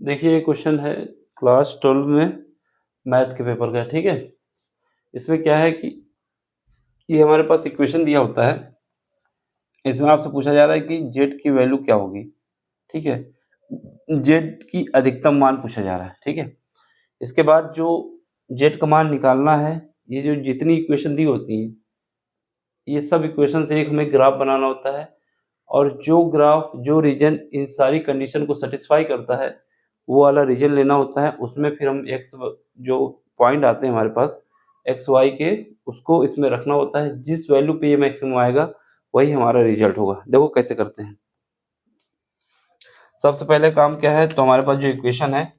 देखिए, ये क्वेश्चन है क्लास 12 में मैथ के पेपर का, ठीक है। इसमें क्या है कि ये हमारे पास इक्वेशन दिया होता है। इसमें आपसे पूछा जा रहा है कि जेड की वैल्यू क्या होगी, ठीक है। जेड की अधिकतम मान पूछा जा रहा है, ठीक है। इसके बाद जो जेड का मान निकालना है, ये जो जितनी इक्वेशन दी होती हैं, ये सब इक्वेशन से एक हमें ग्राफ बनाना होता है, और जो ग्राफ जो रीजन इन सारी कंडीशन को सेटिस्फाई करता है, वो वाला रीजन लेना होता है। उसमें फिर हम एक्स जो पॉइंट आते हैं हमारे पास एक्स वाई के, उसको इसमें रखना होता है। जिस वैल्यू पे ये मैक्सिमम आएगा वही हमारा रिजल्ट होगा। देखो कैसे करते हैं। सबसे पहले काम क्या है, तो हमारे पास जो इक्वेशन है,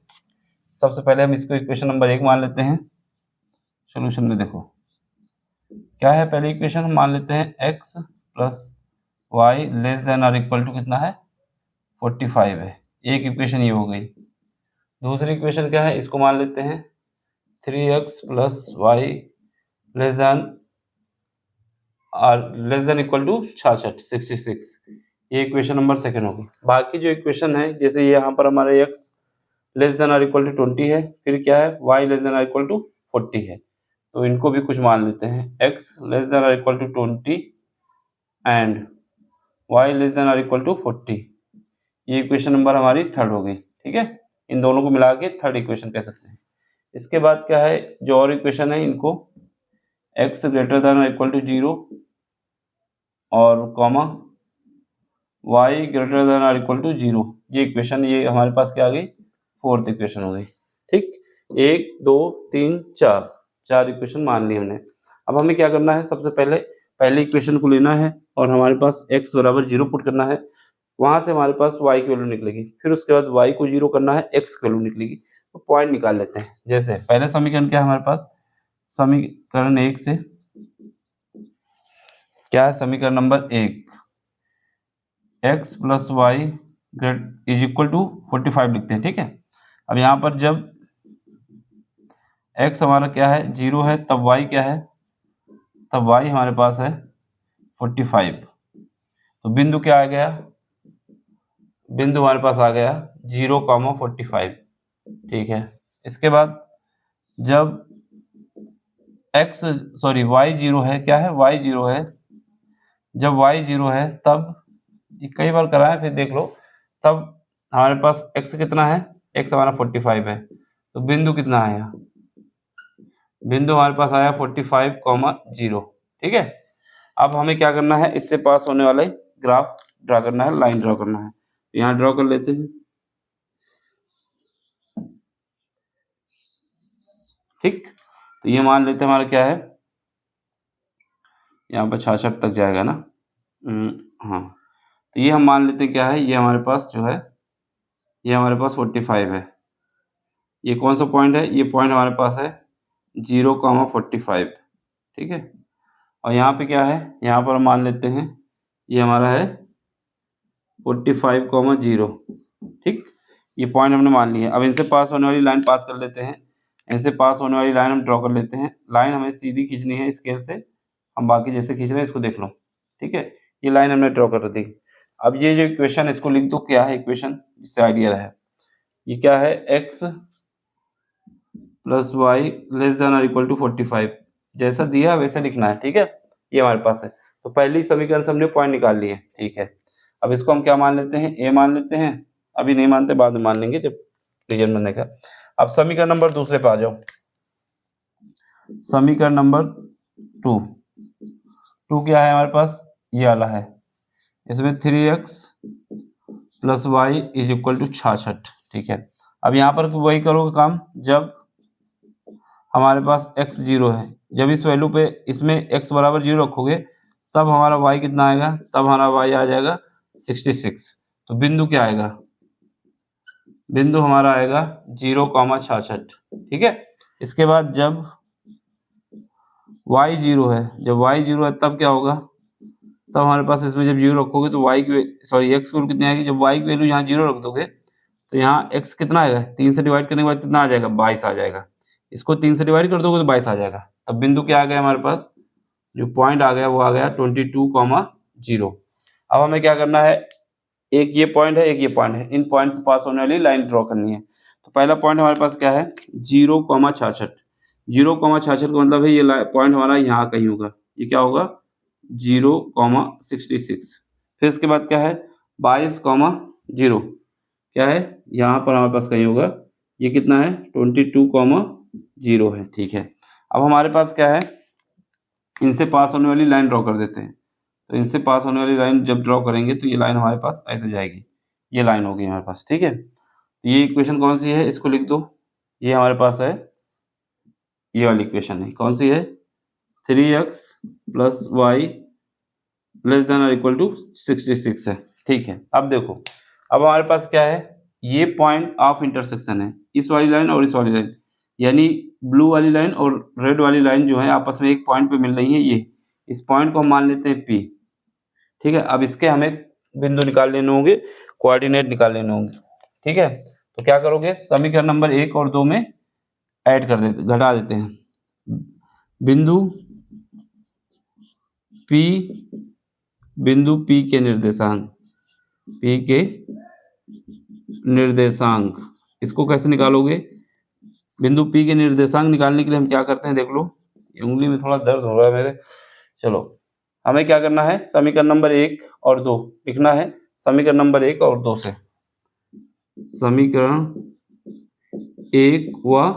सबसे पहले हम इसको इक्वेशन नंबर 1 मान लेते हैं। सोल्यूशन में देखो क्या है, पहले इक्वेशन हम मान लेते हैं x plus y less than और इक्वल टू कितना है 45 है। एक इक्वेशन ये हो गई। दूसरी इक्वेशन क्या है, इसको मान लेते हैं 3x plus y less than equal to 66। ये इक्वेशन नंबर सेकेंड होगी। बाकी जो इक्वेशन है, जैसे यहाँ पर हमारे x लेस देन और इक्वल टू 20 है, फिर क्या है y लेस देन और इक्वल टू 40 है, तो इनको भी कुछ मान लेते हैं। x लेस देन और equal to 20 and y less than और इक्वल टू 40। ये इक्वेशन नंबर हमारी थर्ड हो गई, ठीक है। इन दोनों को मिला के थर्ड इक्वेशन कह सकते हैं। इसके बाद क्या है, जो और इक्वेशन है, इनको x ग्रेटर देन और इक्वल टू 0 और कॉमा y ग्रेटर देन और इक्वल टू 0। ये इक्वेशन, ये हमारे पास क्या आ गई, फोर्थ इक्वेशन हो गई, ठीक। 1 2 3 4 इक्वेशन मान ली हमने। अब हमें क्या करना है, सबसे पहले इक्वेशन को लेना है और हमारे पास x बराबर 0 पुट करना है। वहां से हमारे पास y की वैल्यू निकलेगी, फिर उसके बाद y को 0 करना है, x की वैल्यू निकलेगी। तो पॉइंट निकाल लेते हैं। जैसे पहले समीकरण क्या है हमारे पास, समीकरण 1 से क्या है, समीकरण number 1 x plus y is equal to 45 लिखते हैं, ठीक है। अब यहाँ पर जब x हमारा क्या है 0 है, तब y क्या है, तब y हमारे पास है 45। तो बिंदु क्या आ गया, बिंदु हमारे पास आ गया 0,45, ठीक है। इसके बाद जब y 0 है, क्या है y 0 है, जब y 0 है तब, कई बार कराएं फिर देख लो, तब हमारे पास x कितना है, x हमारा 45 है, तो बिंदु कितना आया, बिंदु हमारे पास आया 45,0, ठीक है। अब हमें क्या करना है, इससे पास होने वाले ग्राफ ड्रा करना है, लाइन ड्रा करना है। यहाँ ड्रॉ कर लेते हैं, ठीक। तो ये मान लेते हैं हमारा क्या है, यहाँ पर 66 तक जाएगा ना, हाँ। तो ये हम मान लेते हैं क्या है, ये हमारे पास जो है, ये हमारे पास 45 है। ये कौन सा पॉइंट है, ये पॉइंट हमारे पास है 0,45, ठीक है। और यहाँ पे क्या है, यहाँ पर मान लेते हैं ये हमारा है 45,0, ठीक। ये पॉइंट हमने मान लिया। अब इनसे पास होने वाली लाइन पास कर लेते हैं, इनसे पास होने वाली लाइन हम ड्रॉ कर लेते हैं। लाइन हमें सीधी खींचनी है स्केल से, हम बाकी जैसे खींच रहे हैं इसको देख लो, ठीक है। ये लाइन हमने ड्रॉ कर दी। अब ये जो इक्वेशन, इसको लिख दो, क्या है इक्वेशन, जिससे आइडिया रहे। ये क्या है, x plus y less than और इक्वल टू 45, जैसा दिया वैसे लिखना है, ठीक है। ये हमारे पास है। तो पहली समीकरण से हमने पॉइंट निकाल लिए, ठीक है। अब इसको हम क्या मान लेते हैं, a मान लेते हैं। अभी नहीं मानते, बाद में मान लेंगे जब रीजन बनने का। अब समीकरण नंबर दूसरे पे आ जाओ। समीकरण नंबर 2 क्या है हमारे पास, ये वाला है। इसमें 3x plus y is equal to 66, ठीक है। अब यहाँ पर वही करोगे काम, जब हमारे पास x 0 है, जब इस वैल्यू पे इसमें x बराबर 0 रखोगे, तब हमारा y कितना आएगा, तब हमारा y आ जाएगा 66। तो बिंदु क्या आएगा, बिंदु हमारा आएगा 0,66, ठीक है। इसके बाद जब y 0 है, जब y 0 है तब क्या होगा, तब हमारे पास इसमें जब 0 रखोगे तो y की x की वैल्यू कितनी आएगी, जब y की वैल्यू यहाँ 0 रख दोगे तो यहाँ x कितना आएगा, 3 से डिवाइड करने के बाद कितना आ जाएगा, 22 आ जाएगा। इसको 3 से डिवाइड कर दोगे तो 22 आ जाएगा। तब बिंदु क्या आ गया हमारे पास, जो पॉइंट आ गया वो आ गया 22,0। अब हमें क्या करना है, एक ये पॉइंट है, एक ये पॉइंट है, इन पॉइंट से पास होने वाली लाइन ड्रॉ करनी है। तो पहला पॉइंट हमारे पास क्या है 0,66। 0,66 का मतलब है ये पॉइंट हमारा यहाँ कहीं होगा, ये क्या होगा 0,66। फिर इसके बाद क्या है 22,0 क्या है यहाँ पर हमारे पास कहीं होगा, ये कितना है 22,0 है। ठीक है, अब हमारे पास क्या है इनसे पास होने वाली लाइन ड्रॉ कर देते हैं। तो इनसे पास होने वाली लाइन जब ड्रॉ करेंगे तो ये लाइन हमारे पास ऐसे जाएगी, ये लाइन होगी हमारे पास। ठीक है, तो ये इक्वेशन कौन सी है, इसको लिख दो। ये हमारे पास है, ये वाली इक्वेशन है, कौन सी है 3x + y ≤ 66 है। ठीक है, अब देखो अब हमारे पास क्या है, ये पॉइंट ऑफ इंटरसेक्शन है, इस वाली लाइन और इस वाली लाइन, यानी ब्लू वाली लाइन और रेड वाली लाइन जो है आपस में एक पॉइंट पे मिल रही है। ये इस पॉइंट को हम मान लेते हैं P। ठीक है, अब इसके हमें बिंदु निकाल लेने होंगे, कोऑर्डिनेट निकाल लेने होंगे। ठीक है, तो क्या करोगे समीकरण नंबर 1 और 2 में ऐड कर देते, घटा देते हैं। बिंदु P के निर्देशांक, इसको कैसे निकालोगे, बिंदु P के निर्देशांक निकालने के लिए हम क्या करते हैं, देख लो उंगली में थोड़ा दर्द हो रहा है मेरे। चलो हमें क्या करना है, समीकरण नंबर 1 और 2 लिखना है, समीकरण नंबर 1 और 2 से, समीकरण 1 व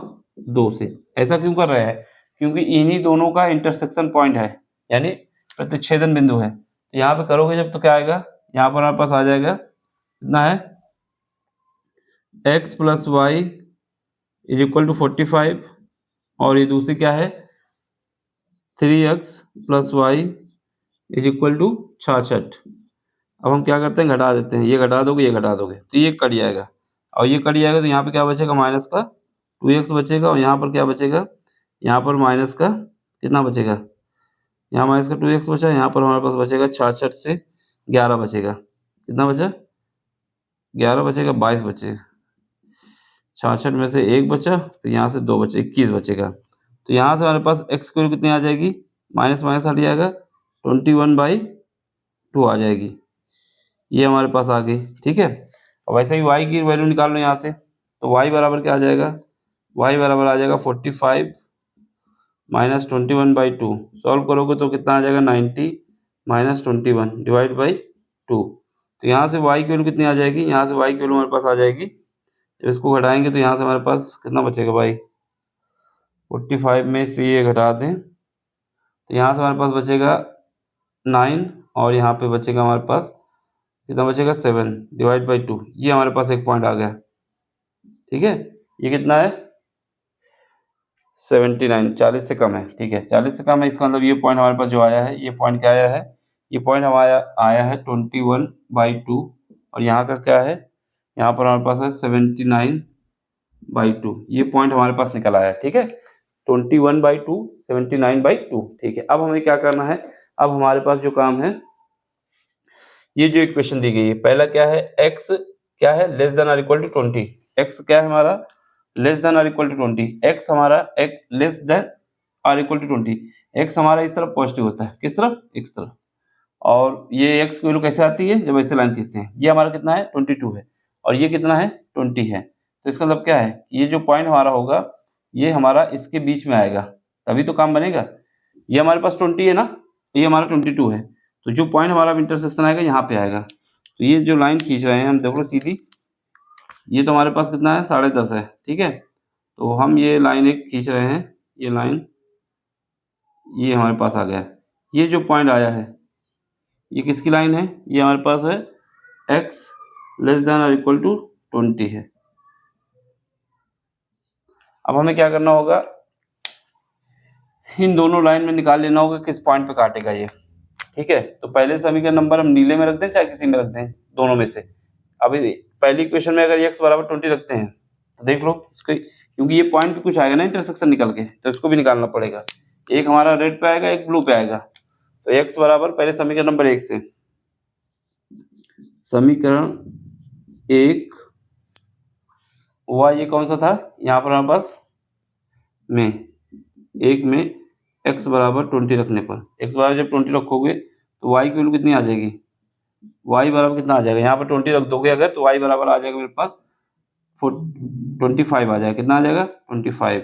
2 से। ऐसा क्यों कर रहे हैं, क्योंकि इन्हीं दोनों का इंटरसेक्शन पॉइंट है, यानी प्रतिच्छेदन बिंदु है। तो यहाँ पे करोगे जब तो क्या आएगा, यहाँ पर हमारे पास आ जाएगा कितना है x + y = 45, और ये दूसरी क्या है 3x + y = 66। अब हम क्या करते हैं घटा देते हैं, ये घटा दोगे ये घटा दोगे तो ये कट जाएगा, और ये कट जाएगा तो यहाँ पे क्या बचेगा माइनस का 2x बचेगा, और यहाँ पर क्या बचेगा, यहाँ पर माइनस का कितना बचेगा, यहाँ माइनस का 2x बचा, यहाँ पर हमारे पास बचेगा 66 से 11 बचेगा, कितना बचा 11 बचेगा, 22 बचेगा, 66 में से 1 बचा, तो यहाँ से 2 बचे, 21 बचेगा। तो यहाँ से हमारे पास x की वैल्यू कितनी आ जाएगी, माइनस माइनस हट जाएगा 21/2 आ जाएगी, ये हमारे पास आ गई। ठीक है, और वैसे ही y की वैल्यू निकाल लो यहाँ से, तो y बराबर क्या आ जाएगा, y बराबर आ जाएगा 45 - 21/2, सॉल्व करोगे तो कितना आ जाएगा 90 - 21 / 2। तो यहाँ से y की वैल्यू कितनी आ जाएगी, यहाँ से y की वैल्यू हमारे पास आ जाएगी, जब इसको घटाएंगे तो यहाँ से हमारे पास कितना बचेगा भाई, 45 में से ये घटा दें तो यहाँ से हमारे पास बचेगा 9, और यहाँ पे बचेगा हमारे पास कितना बचेगा 7 / 2। ये हमारे पास एक पॉइंट आ गया। ठीक है, ये कितना है 79, 40 से कम है। ठीक है, 40 से कम है, इसका मतलब ये पॉइंट हमारे पास जो आया है, ये पॉइंट क्या आया है, ये पॉइंट हमारा आया है 21/2, और यहाँ का क्या है, यहाँ पर हमारे पास है 79/2, ये पॉइंट हमारे पास निकल आया है। ठीक है, 21/2 79/2। ठीक है, अब हमें क्या करना है, अब हमारे पास जो काम है, ये जो इक्वेशन दी गई है, पहला क्या है x क्या है < = 20, x क्या है हमारा < = 20, x हमारा < = 20, x हमारा इस तरफ पॉजिटिव होता है, किस तरफ x तरफ, और ये x की वैल्यू कैसे आती है जब ऐसे लाइन खींचते हैं, ये हमारा कितना है 22 है, और ये कितना है 20 है। तो इसका मतलब क्या है, ये जो पॉइंट हमारा होगा ये हमारा इसके बीच में आएगा, तभी तो काम बनेगा। ये हमारे पास 20 है ना, ये हमारा 22 है, तो जो पॉइंट हमारा इंटरसेक्शन आएगा यहाँ पे आएगा। तो ये जो लाइन खींच रहे हैं हम देखो सीधी, ये तो हमारे पास कितना है 10.5 है। ठीक है, तो हम ये लाइन एक खींच रहे हैं, ये लाइन ये हमारे पास आ गया। ये जो पॉइंट आया है ये किसकी लाइन है, ये हमारे पास है x < = 20 है। अब हमें क्या करना होगा, इन दोनों लाइन में निकाल लेना होगा किस पॉइंट पे काटेगा ये। ठीक है, तो पहले समीकरण नंबर हम नीले में रख दें चाहे किसी में रख दें, दोनों में से। अभी पहली इक्वेशन में अगर x = 20 रखते हैं तो देख लो इसके, क्योंकि ये पॉइंट भी कुछ आएगा ना इंटरसेक्शन निकल के, तो इसको भी निकालना पड़ेगा। एक हमारा रेड पे आएगा, एक ब्लू पे आएगा। तो x बराबर पहले समीकरण नंबर 1 से, समीकरण 1 y ये कौन सा था, यहाँ पर हमारे पास में 1 में x = 20 रखने पर, x बराबर जब 20 रखोगे तो y की वैल्यू कितनी आ जाएगी y बराबर कितना आ जाएगा, यहाँ पर 20 रख दोगे अगर तो y बराबर आ जाएगा मेरे पास 25 आ जाएगा। कितना आ जाएगा 25।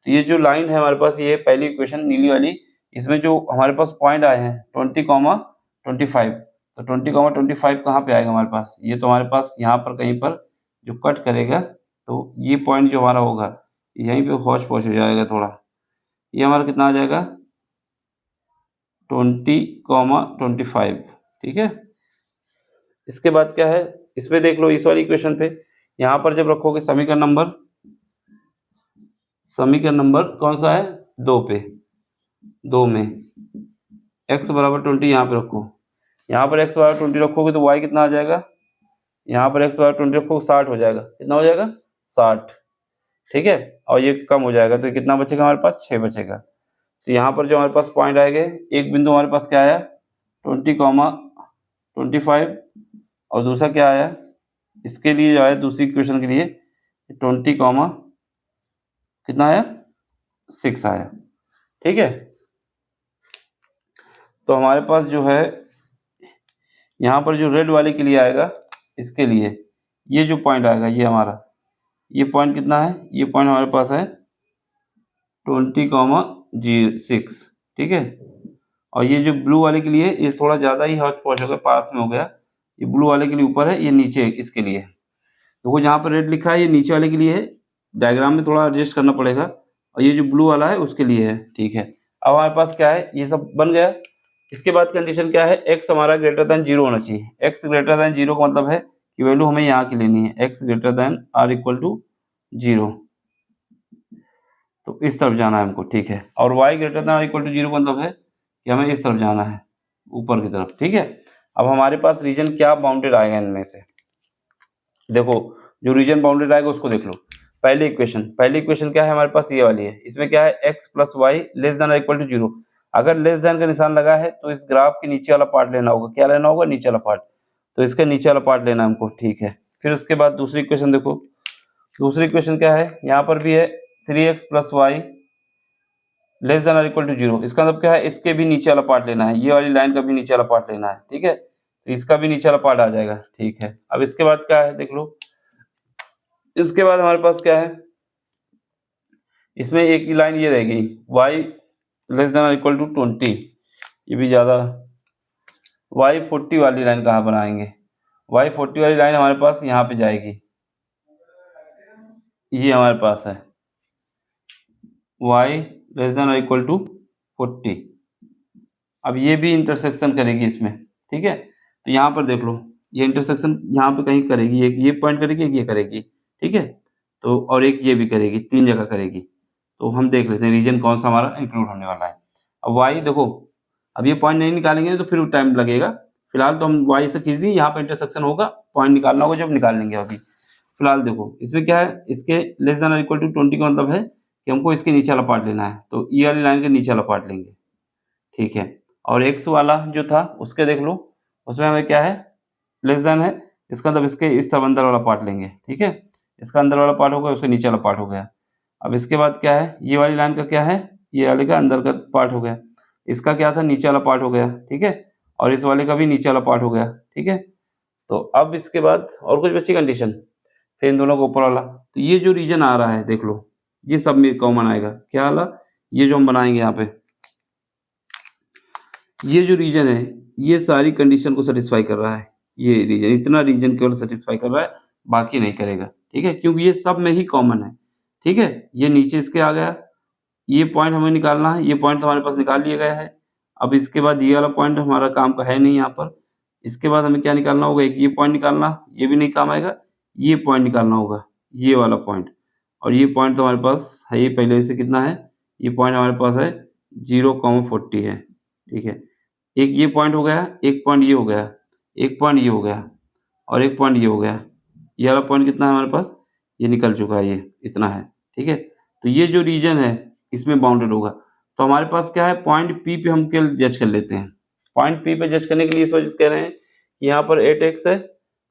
तो ये जो लाइन है हमारे पास, ये पहली इक्वेशन नीली वाली, इसमें जो हमारे पास पॉइंट आए हैं 20,25, तो 20,25 कहाँ पे आएगा हमारे पास, ये तो हमारे पास यहाँ पर कहीं पर जो कट करेगा, तो ये पॉइंट जो हमारा होगा यहीं पे हौच पौच हो जाएगा थोड़ा, ये हमारा कितना आ जाएगा 20,25। ठीक है। इसके बाद क्या है, इसमें देख लो इस वाली इक्वेशन पे, यहाँ पर जब रखोगे समीकरण नंबर कौन सा है 2 पे, 2 में x बराबर 20 यहाँ पे रखो, यहाँ पर x बराबर 20 रखोगे तो y कितना आ जाएगा, यहाँ पर x बराबर 20 रखोगे 60 हो जाएगा। कितना हो जाएगा 60। ठीक है। और ये कम हो जाएगा तो कितना बचेगा हमारे पास 6 बचेगा। तो यहाँ पर जो हमारे पास पॉइंट आएंगे, एक बिंदु हमारे पास क्या आया 20,25 और दूसरा क्या आया इसके लिए जो है दूसरी इक्वेशन के लिए 20, कितना आया 6 आया। ठीक है। तो हमारे पास जो है यहाँ पर जो रेड वाले के लिए आएगा, इसके लिए ये जो पॉइंट आएगा ये हमारा, ये पॉइंट कितना है, ये पॉइंट हमारे पास है 20,6। ठीक है। और ये जो ब्लू वाले के लिए ये थोड़ा ज़्यादा ही हौच पौच हो गया, पास में हो गया, ये ब्लू वाले के लिए ऊपर है, ये नीचे इसके लिए। तो वो जहाँ पर रेड लिखा है ये नीचे वाले के लिए है, डायग्राम में थोड़ा एडजस्ट करना पड़ेगा, और ये जो ब्लू वाला है उसके लिए है। ठीक है। अब हमारे पास क्या है, ये सब बन गया। इसके बाद कंडीशन क्या है, x हमारा ग्रेटर दैन 0 होना चाहिए। x ग्रेटर दैन 0 का मतलब है कि वैल्यू हमें यहाँ की लेनी है, x greater than or equal to 0, तो इस तरफ जाना है हमको। ठीक है। और y greater than or equal to 0 का मतलब है कि हमें इस तरफ जाना है, ऊपर की तरफ। ठीक है। अब हमारे पास रीजन क्या बाउंडेड आएगा इनमें से, देखो जो रीजन बाउंडेड आएगा उसको देख लो। पहली इक्वेशन क्या है हमारे पास, ये वाली है। इसमें क्या है x plus y less than equal to 0। अगर लेस देन का निशान लगा है तो इस ग्राफ के नीचे वाला पार्ट लेना होगा। क्या लेना होगा, नीचे वाला पार्ट। तो इसका नीचे वाला पार्ट लेना है हमको। ठीक है। फिर उसके बाद दूसरी इक्वेशन देखो, दूसरी इक्वेशन क्या है, यहाँ पर भी है 3x plus y less than equal to 0। इसका मतलब क्या है, इसके भी नीचे वाला पार्ट लेना है, ये वाली लाइन का भी नीचे वाला पार्ट लेना है। ठीक है। तो इसका भी नीचे वाला पार्ट आ जाएगा। ठीक है। अब इसके बाद क्या है देख लो, इसके बाद हमारे पास क्या है, इसमें एक ही लाइन ये रहेगी y less than equal to 20, ये भी ज़्यादा। y 40 वाली लाइन कहाँ पर आएंगे, y 40 वाली लाइन हमारे पास यहाँ पे जाएगी, ये हमारे पास है y less than equal to 40। अब ये भी इंटरसेक्शन करेगी इसमें। ठीक है। तो यहाँ पर देख लो, ये इंटरसेक्शन यहाँ पे कहीं करेगी, एक ये पॉइंट करेगी, एक ये करेगी। ठीक है। तो और एक ये भी करेगी, 3 जगह करेगी। तो हम देख लेते हैं रीजन कौन सा हमारा इंक्लूड होने वाला है। अब y देखो, अब ये पॉइंट नहीं निकालेंगे तो फिर टाइम लगेगा। फिलहाल तो हम y से खींच दी, यहाँ पर इंटरसेक्शन होगा, पॉइंट निकालना होगा जब निकाल लेंगे। अभी फिलहाल देखो इसमें क्या है, इसके लेस देन इक्वल टू 20 का मतलब है कि हमको इसके नीचे वाला पार्ट लेना है, तो ये वाली लाइन के नीचे वाला पार्ट लेंगे। ठीक है। और x वाला जो था उसके देख लो, उसमें हमें क्या है लेस देन है, इसका मतलब इसके इस तरफ अंदर वाला पार्ट लेंगे। ठीक है। इसका अंदर वाला पार्ट हो गया, उसके नीचे वाला पार्ट हो गया। अब इसके बाद क्या है, ये वाली लाइन का क्या है, ये वाले का अंदर का पार्ट हो गया, इसका क्या था नीचे वाला पार्ट हो गया। ठीक है। और इस वाले का भी नीचे वाला पार्ट हो गया। ठीक है। तो अब इसके बाद और कुछ बची कंडीशन, फिर इन दोनों का ऊपर वाला। तो ये जो रीजन आ रहा है देख लो, ये सब में कॉमन आएगा। क्या वाला, ये जो हम बनाएंगे यहाँ पे, ये जो रीजन है ये सारी कंडीशन को सेटिस्फाई कर रहा है। ये रीजन, इतना रीजन केवल सेटिस्फाई कर रहा है, बाकी नहीं करेगा। ठीक है। क्योंकि ये सब में ही कॉमन है। ठीक है। ये नीचे इसके आ गया, ये पॉइंट हमें निकालना है, ये पॉइंट हमारे पास निकाल लिया गया है। अब इसके बाद ये वाला पॉइंट हमारा काम का है नहीं यहाँ पर। इसके बाद हमें क्या निकालना होगा, एक ये पॉइंट निकालना, ये भी नहीं काम आएगा। ये पॉइंट निकालना होगा, ये वाला पॉइंट। और ये पॉइंट तो हमारे पास है, ये पहले से कितना है, ये पॉइंट हमारे पास है 0,40 है। ठीक है। एक ये पॉइंट हो गया, एक पॉइंट ये हो गया, एक पॉइंट ये हो गया, और एक पॉइंट ये हो गया। ये वाला पॉइंट कितना है हमारे पास, ये निकल चुका है, ये इतना है। ठीक है। तो ये जो रीजन है इसमें बाउंडेड होगा। तो हमारे पास क्या है, पॉइंट पी पे हम क्या जज कर लेते हैं। पॉइंट पी पे जज करने के लिए इस वजह से कह रहे हैं कि यहाँ पर 8x है,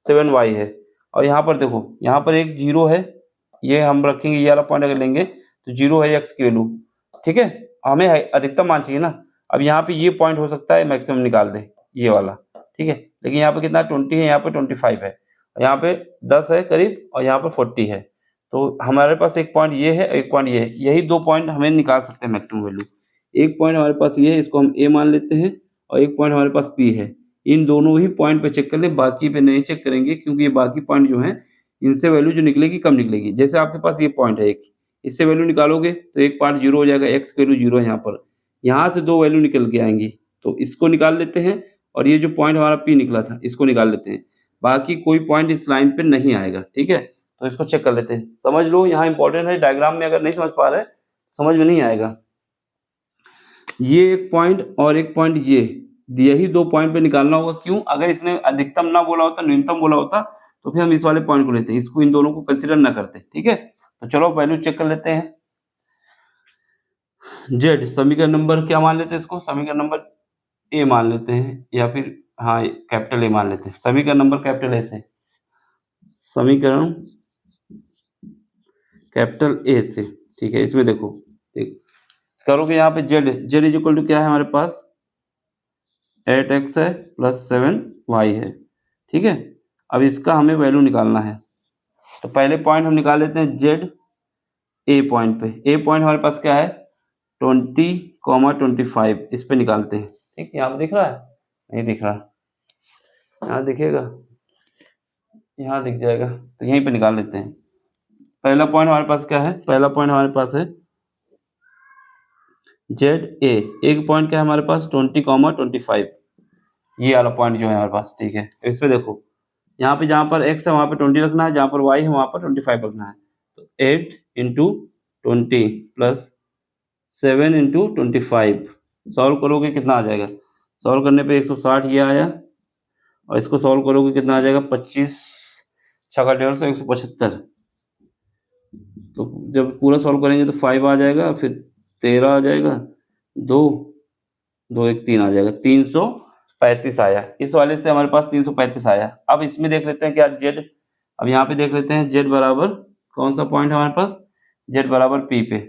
7y है, और यहाँ पर देखो यहाँ पर एक 0 है, ये हम रखेंगे, ये वाला पॉइंट अगर लेंगे तो 0 है x की वैल्यू। ठीक है। हमें अधिकतम मान चाहिए ना। अब यहाँ पे ये पॉइंट हो सकता है मैक्सिमम निकाल दे, ये वाला। ठीक है। लेकिन यहाँ पे कितना 20 है, यहाँ पे 25 है, यहाँ पे 10 है करीब, और यहाँ पे 40 है। तो हमारे पास एक पॉइंट ये है, एक पॉइंट ये है, यही 2 पॉइंट हमें निकाल सकते हैं मैक्सिमम वैल्यू। एक पॉइंट हमारे पास ये है, इसको हम ए मान लेते हैं, और एक पॉइंट हमारे पास पी है। इन दोनों ही पॉइंट पे चेक कर लें, बाकी पे नहीं चेक करेंगे, क्योंकि ये बाकी पॉइंट जो हैं, इनसे वैल्यू जो निकलेगी कम निकलेगी। जैसे आपके पास ये पॉइंट है एक, इससे वैल्यू निकालोगे तो एक पार्ट 0 हो जाएगा, एक्स की वैल्यू 0 है यहाँ पर। यहाँ से 2 वैल्यू निकल के आएँगी, तो इसको निकाल लेते हैं, और ये जो पॉइंट हमारा पी निकला था, इसको निकाल लेते हैं। बाकी कोई पॉइंट इस लाइन पे नहीं आएगा, ठीक है? तो इसको चेक कर लेते हैं। समझ लो, यहाँ इंपॉर्टेंट है, डायग्राम में अगर नहीं समझ पा रहे, समझ में नहीं आएगा। ये एक पॉइंट और एक पॉइंट ये, यही 2 पॉइंट पे निकालना होगा। क्यों? अगर इसने अधिकतम ना बोला होता, न्यूनतम बोला होता, तो फिर हम इस वाले पॉइंट को लेते, इसको इन दोनों को कंसीडर ना करते, ठीक है? तो चलो वैल्यू चेक कर लेते हैं। जेड समीकरण नंबर क्या मान लेते हैं इसको? समीकरण नंबर ए मान लेते हैं, या फिर हाँ कैपिटल ए मान लेते हैं। समीकरण नंबर कैपिटल ए से, समीकरण कैपिटल ए से, ठीक है? इसमें देखो, ठीक करोगे, यहाँ पे जेड इज इक्वल टू क्या है हमारे पास? 8x है प्लस 7y है, ठीक है? अब इसका हमें वैल्यू निकालना है। तो पहले पॉइंट हम निकाल लेते हैं जेड ए पॉइंट पे। ए पॉइंट हमारे पास क्या है? 20, 25, इस पे निकालते हैं, ठीक? यहाँ पे दिख रहा है? नहीं दिख रहा, यहाँ दिखेगा, यहाँ दिख जाएगा, तो यहीं पे निकाल लेते हैं। पहला पॉइंट हमारे पास क्या है? पहला पॉइंट हमारे पास है जेड ए। एक पॉइंट क्या है हमारे पास? 20, 25, ये वाला पॉइंट जो है हमारे पास, ठीक है? इस पे देखो, यहाँ पे जहाँ पर x है वहाँ पे 20 रखना है, जहाँ पर y है वहाँ पर 25 रखना है। तो 8 इंटू 20 प्लस 7 इंटू 25, सॉल्व करोगे कितना आ जाएगा? सॉल्व करने पे 160 ये आया, और इसको सॉल्व करोगे कितना आ जाएगा? 25 छक्का 150, 175। तो जब पूरा सॉल्व करेंगे तो 5 आ जाएगा, फिर 13 आ जाएगा, 2 2 1 3 आ जाएगा, 335 आया। इस वाले से हमारे पास 335 आया। अब इसमें देख लेते हैं क्या जेड, अब यहाँ पे देख लेते हैं जेड बराबर कौन सा पॉइंट है हमारे पास? जेड बराबर पी पे,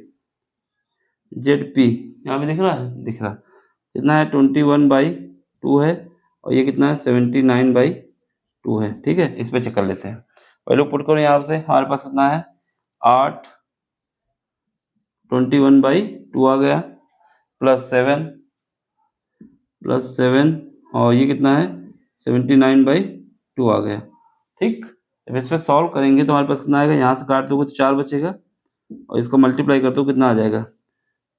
जेड पी यहाँ पे दिख रहा है? दिख रहा। कितना है? 21/2 है, और ये कितना है? 79/2 है, ठीक है? इस पे चेक कर लेते हैं। पहले पुट करो यहाँ से, हमारे पास कितना है? 8 21/2 आ गया, प्लस 7 और ये कितना है? 79/2 आ गया, ठीक? जब इस पे सॉल्व करेंगे तो हमारे पास कितना आएगा? यहाँ से काट दोगे तो 4 बचेगा, और इसको मल्टीप्लाई कर दो, कितना आ जाएगा?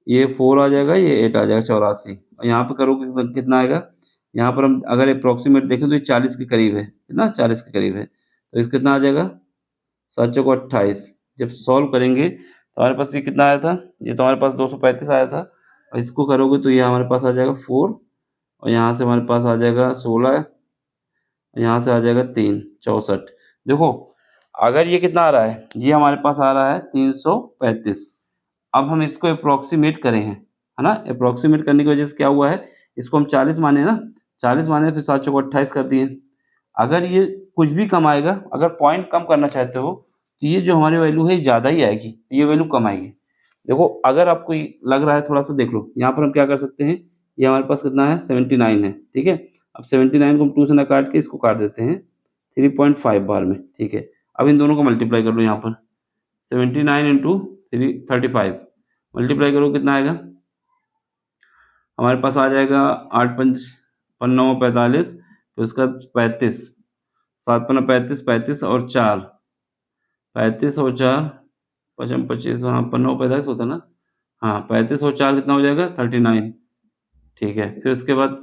ये 4 आ जाएगा, ये 8 आ जाएगा, 84। और यहाँ पे करोगे कितना आएगा? यहाँ पर हम अगर अप्रोक्सीमेट देखें तो ये 40 के करीब है, कितना? 40 के करीब है। तो इस कितना आ जाएगा? 7 चौको 28। जब सॉल्व करेंगे तो हमारे पास ये कितना आया था? ये तो हमारे पास 235 आया था, और इसको करोगे तो ये हमारे पास आ जाएगा 4, और यहाँ से हमारे पास आ जाएगा 16, यहाँ से आ जाएगा 3 64। देखो, अगर ये कितना आ रहा है? ये हमारे पास आ रहा है 335। अब हम इसको अप्रोक्सीमेट करें हैं, है ना? अप्रोक्सीमेट करने की वजह से क्या हुआ है? इसको हम 40 माने ना, 40 माने, फिर 7 चौको 28 कर दिए। अगर ये कुछ भी कम आएगा, अगर पॉइंट कम करना चाहते हो, तो ये जो हमारी वैल्यू है ज़्यादा ही आएगी, ये वैल्यू कम आएगी। देखो, अगर आपको ये लग रहा है थोड़ा सा, देख लो यहाँ पर हम क्या कर सकते हैं। ये हमारे पास कितना है? 79 है, ठीक है? अब 79 को हम 2 से ना काट के इसको काट देते हैं 3.5 बार में, ठीक है? अब इन दोनों को मल्टीप्लाई कर लो, यहाँ पर 79 इंटू 35 मल्टीप्लाई करो, कितना आएगा? हमारे पास आ जाएगा 8 5 9 45, फिर उसका 35, 7 5 35, 35 और 4 35 और 4 55 25, हाँ 9 45 होता ना, हाँ 35 और 4 कितना हो जाएगा? 39, ठीक है? फिर उसके बाद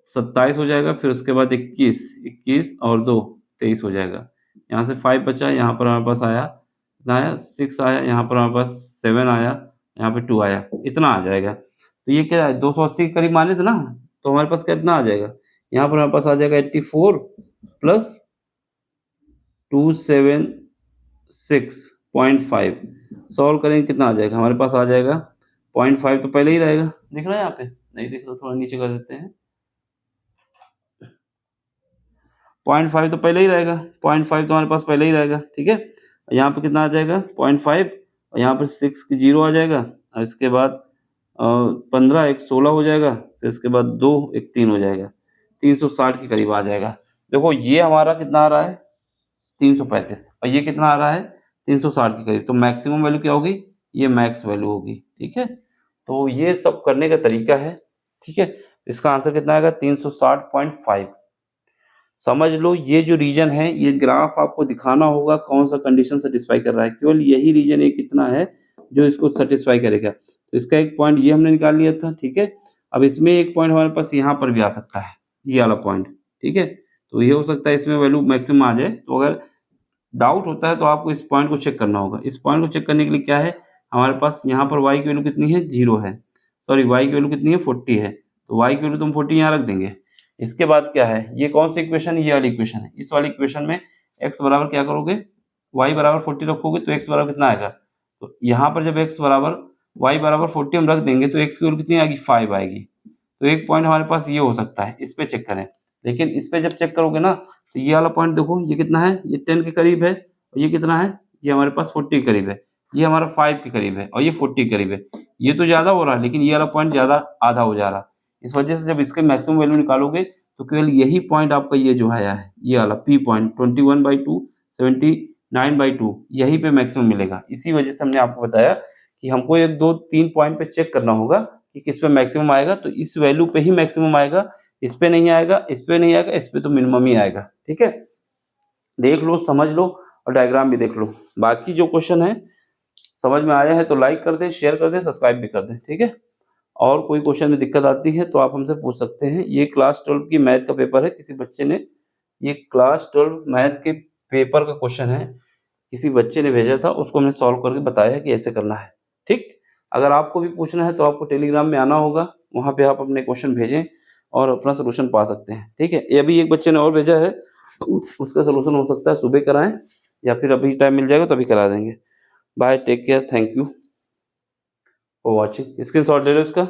27 हो जाएगा, फिर उसके बाद 21 और 2 23 हो जाएगा। यहाँ से 5 बचा, यहाँ पर हमारे पास आया कितना आया? 6 आया, यहाँ पर हमारे पास 7 आया, यहाँ पे 2 आया, इतना आ जाएगा। तो ये क्या है? 280 के करीब माने थे ना, तो हमारे पास कितना आ जाएगा? यहाँ पर हमारे पास आ जाएगा 84 प्लस 276.5। सॉल्व करेंगे कितना आ जाएगा? हमारे पास आ जाएगा 0.5, तो पहले ही रहेगा, दिख रहा है यहाँ पे? नहीं दिख रहा, थोड़ा नीचे कर देते हैं। 0.5 तो पहले ही रहेगा, 0.5 तो हमारे पास पहले ही रहेगा, ठीक है? यहाँ पे कितना आ जाएगा? 0.5, और यहाँ पर 6 की 0 आ जाएगा, और इसके बाद 15 1 16 हो जाएगा, फिर इसके बाद 2 1 3 हो जाएगा, 360 के करीब आ जाएगा। देखो ये हमारा कितना आ रहा है 335 और ये कितना आ रहा है 360 के करीब, तो मैक्सिमम वैल्यू क्या होगी, ये मैक्स वैल्यू होगी। ठीक है, तो ये सब करने का तरीका है। ठीक है, इसका आंसर कितना आएगा 360.5। समझ लो ये जो रीजन है, ये ग्राफ आपको दिखाना होगा कौन सा कंडीशन सेटिस्फाई कर रहा है, केवल यही रीजन एक कितना है जो इसको सेटिस्फाई करेगा। तो इसका एक पॉइंट ये हमने निकाल लिया था। ठीक है, अब इसमें एक पॉइंट हमारे पास यहाँ पर भी आ सकता है, ये वाला पॉइंट। ठीक है, तो ये हो सकता है इसमें वैल्यू मैक्सिमम आ जाए। तो अगर डाउट होता है तो आपको इस पॉइंट को चेक करना होगा। इस पॉइंट को चेक करने के लिए क्या है, हमारे पास यहाँ पर y की वैल्यू कितनी है 0 है, सॉरी y की वैल्यू कितनी है 40 है, तो y की वैल्यू तुम 40 यहाँ रख देंगे। इसके बाद क्या है, ये कौन सी इक्वेशन है, ये वाली इक्वेशन है। इस वाली इक्वेशन में x बराबर क्या करोगे, y बराबर 40 रखोगे तो x बराबर कितना आएगा, तो यहाँ पर जब x बराबर y बराबर 40 हम रख देंगे तो x की वैल्यू कितनी आएगी 5 आएगी। तो एक पॉइंट हमारे पास ये हो सकता है, इस पे चेक करें। लेकिन इस पे जब चेक करोगे ना तो ये वाला पॉइंट देखो, ये कितना है, ये 10 के करीब है, और ये कितना है, ये हमारे पास 40 के करीब है, ये हमारा 5 के करीब है, और ये 40 के करीब है। ये तो ज्यादा हो रहा है लेकिन ये वाला पॉइंट ज्यादा आधा हो जा रहा है। इस वजह से जब इसके मैक्सिमम वैल्यू निकालोगे तो केवल यही पॉइंट आपका ये जो आया है, ये वाला P पॉइंट 21/2 79/2 यहीं पे मैक्सिमम मिलेगा। इसी वजह से हमने आपको बताया कि हमको 1 2 3 पॉइंट पे चेक करना होगा कि किस पे मैक्सिमम आएगा, तो इस वैल्यू पे ही मैक्सिमम आएगा, इस पे नहीं आएगा, इस पे नहीं आएगा, इस पे तो मिनिमम ही आएगा। ठीक है, देख लो, समझ लो और डायग्राम भी देख लो। बाकी जो क्वेश्चन है समझ में आया है तो लाइक कर दें, शेयर कर दें, सब्सक्राइब भी कर दें। ठीक है, और कोई क्वेश्चन में दिक्कत आती है तो आप हमसे पूछ सकते हैं। ये क्लास 12 की मैथ का पेपर है, किसी बच्चे ने, ये क्लास 12 मैथ के पेपर का क्वेश्चन है, किसी बच्चे ने भेजा था, उसको हमने सॉल्व करके बताया है कि ऐसे करना है। ठीक, अगर आपको भी पूछना है तो आपको टेलीग्राम में आना होगा, वहाँ पे आप अपने क्वेश्चन भेजें और अपना सोल्यूशन पा सकते हैं। ठीक है, ये अभी एक बच्चे ने और भेजा है, उसका सोल्यूशन हो सकता है सुबह कराएं या फिर अभी टाइम मिल जाएगा तो अभी करा देंगे। Bye, take care, thank you for watching. Screenshot ले लो इसका।